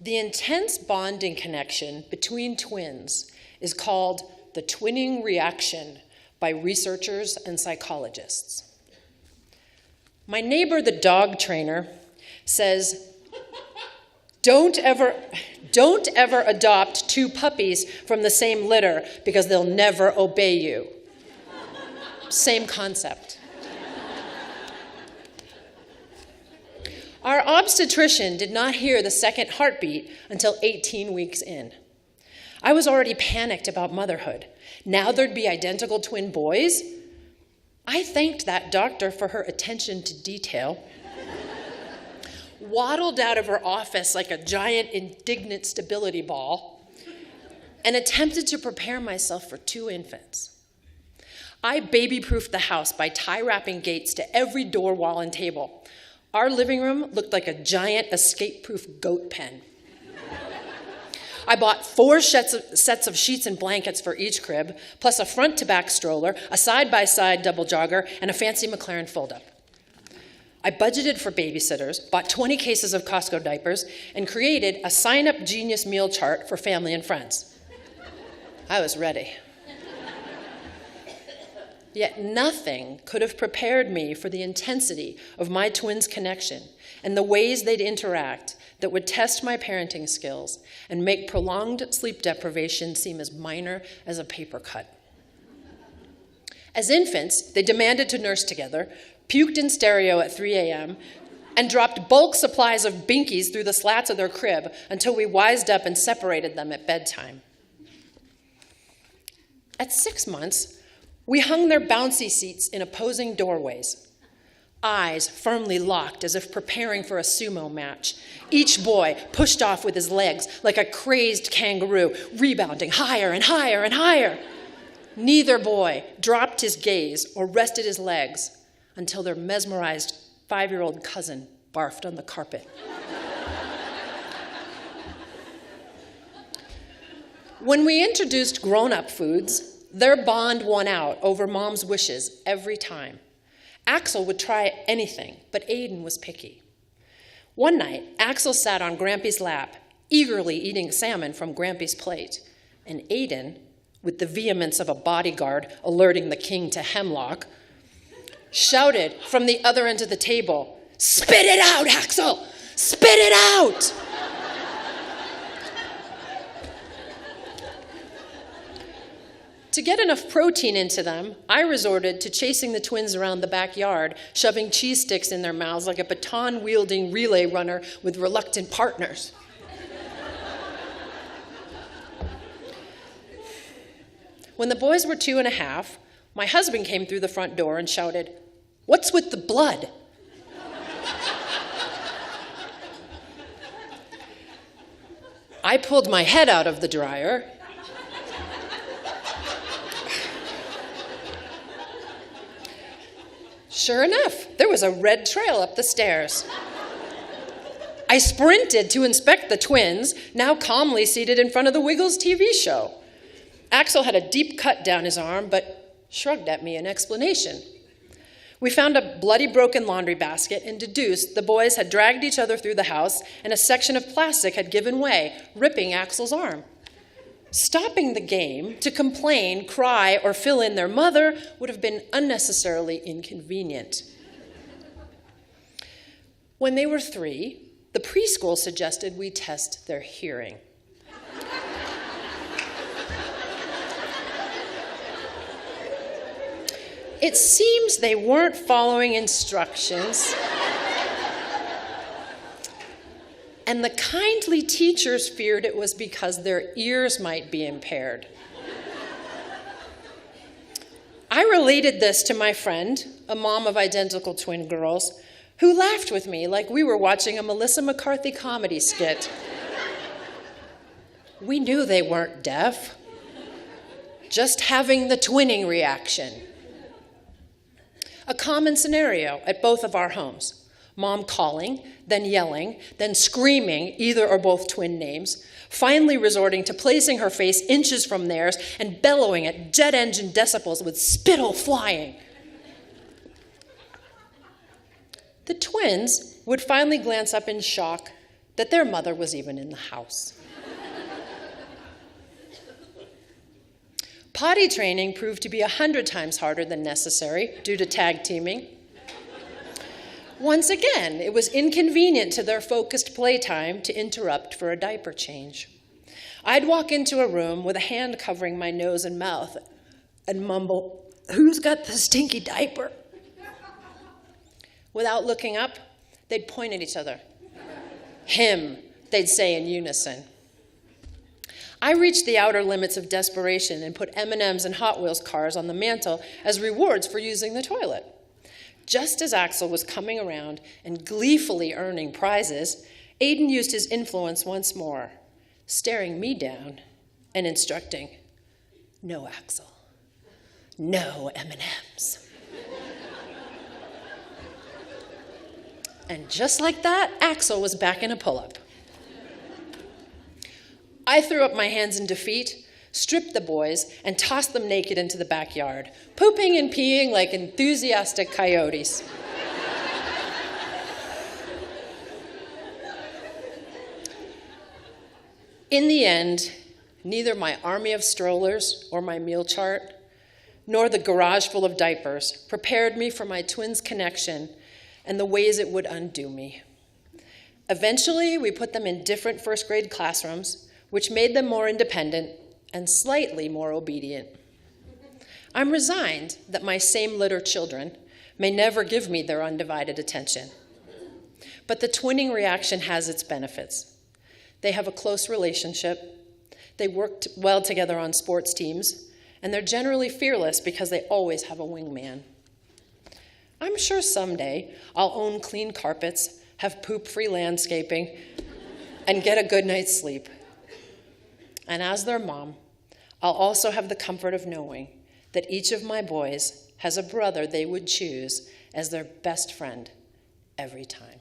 The intense bonding connection between twins is called the twinning reaction by researchers and psychologists. My neighbor, the dog trainer, says, don't ever adopt two puppies from the same litter because they'll never obey you. Same concept. Our obstetrician did not hear the second heartbeat until 18 weeks in. I was already panicked about motherhood. Now there'd be identical twin boys. I thanked that doctor for her attention to detail, waddled out of her office like a giant indignant stability ball, and attempted to prepare myself for two infants. I baby-proofed the house by tie-wrapping gates to every door, wall, and table. Our living room looked like a giant escape-proof goat pen. I bought 4 sets of sheets and blankets for each crib, plus a front-to-back stroller, a side-by-side double jogger, and a fancy McLaren fold-up. I budgeted for babysitters, bought 20 cases of Costco diapers, and created a sign-up genius meal chart for family and friends. I was ready. Yet nothing could have prepared me for the intensity of my twins' connection and the ways they'd interact that would test my parenting skills and make prolonged sleep deprivation seem as minor as a paper cut. As infants, they demanded to nurse together, puked in stereo at 3 a.m., and dropped bulk supplies of Binkies through the slats of their crib until we wised up and separated them at bedtime. At 6 months, we hung their bouncy seats in opposing doorways, eyes firmly locked as if preparing for a sumo match. Each boy pushed off with his legs like a crazed kangaroo, rebounding higher and higher and higher. Neither boy dropped his gaze or rested his legs until their mesmerized 5-year-old cousin barfed on the carpet. When we introduced grown-up foods, their bond won out over Mom's wishes every time. Axel would try anything, but Aiden was picky. One night, Axel sat on Grampy's lap, eagerly eating salmon from Grampy's plate, and Aiden, with the vehemence of a bodyguard alerting the king to hemlock, shouted from the other end of the table, "Spit it out, Axel! Spit it out!" To get enough protein into them, I resorted to chasing the twins around the backyard, shoving cheese sticks in their mouths like a baton-wielding relay runner with reluctant partners. When the boys were 2.5, my husband came through the front door and shouted, "What's with the blood?" I pulled my head out of the dryer. Sure enough, there was a red trail up the stairs. I sprinted to inspect the twins, now calmly seated in front of the Wiggles TV show. Axel had a deep cut down his arm, but shrugged at me in explanation. We found a bloody broken laundry basket and deduced the boys had dragged each other through the house and a section of plastic had given way, ripping Axel's arm. Stopping the game to complain, cry, or fill in their mother would have been unnecessarily inconvenient. When they were 3, the preschool suggested we test their hearing. It seems they weren't following instructions, and the kindly teachers feared it was because their ears might be impaired. I related this to my friend, a mom of identical twin girls, who laughed with me like we were watching a Melissa McCarthy comedy skit. We knew they weren't deaf, just having the twinning reaction. A common scenario at both of our homes. Mom calling, then yelling, then screaming either or both twin names, finally resorting to placing her face inches from theirs and bellowing at jet engine decibels with spittle flying. The twins would finally glance up in shock, that their mother was even in the house. Potty training proved to be 100 times harder than necessary due to tag teaming. Once again, it was inconvenient to their focused playtime to interrupt for a diaper change. I'd walk into a room with a hand covering my nose and mouth and mumble, "Who's got the stinky diaper?" Without looking up, they'd point at each other. "Him," they'd say in unison. I reached the outer limits of desperation and put M&Ms and Hot Wheels cars on the mantle as rewards for using the toilet. Just as Axel was coming around and gleefully earning prizes, Aiden used his influence once more, staring me down and instructing, "No, Axel, no M&Ms." And just like that, Axel was back in a pull-up. I threw up my hands in defeat, stripped the boys, and tossed them naked into the backyard, pooping and peeing like enthusiastic coyotes. In the end, neither my army of strollers or my meal chart, nor the garage full of diapers prepared me for my twins' connection and the ways it would undo me. Eventually, we put them in different first-grade classrooms, which made them more independent and slightly more obedient. I'm resigned that my same-litter children may never give me their undivided attention. But the twinning reaction has its benefits. They have a close relationship, they work well together on sports teams, and they're generally fearless because they always have a wingman. I'm sure someday I'll own clean carpets, have poop-free landscaping, and get a good night's sleep. And as their mom, I'll also have the comfort of knowing that each of my boys has a brother they would choose as their best friend every time.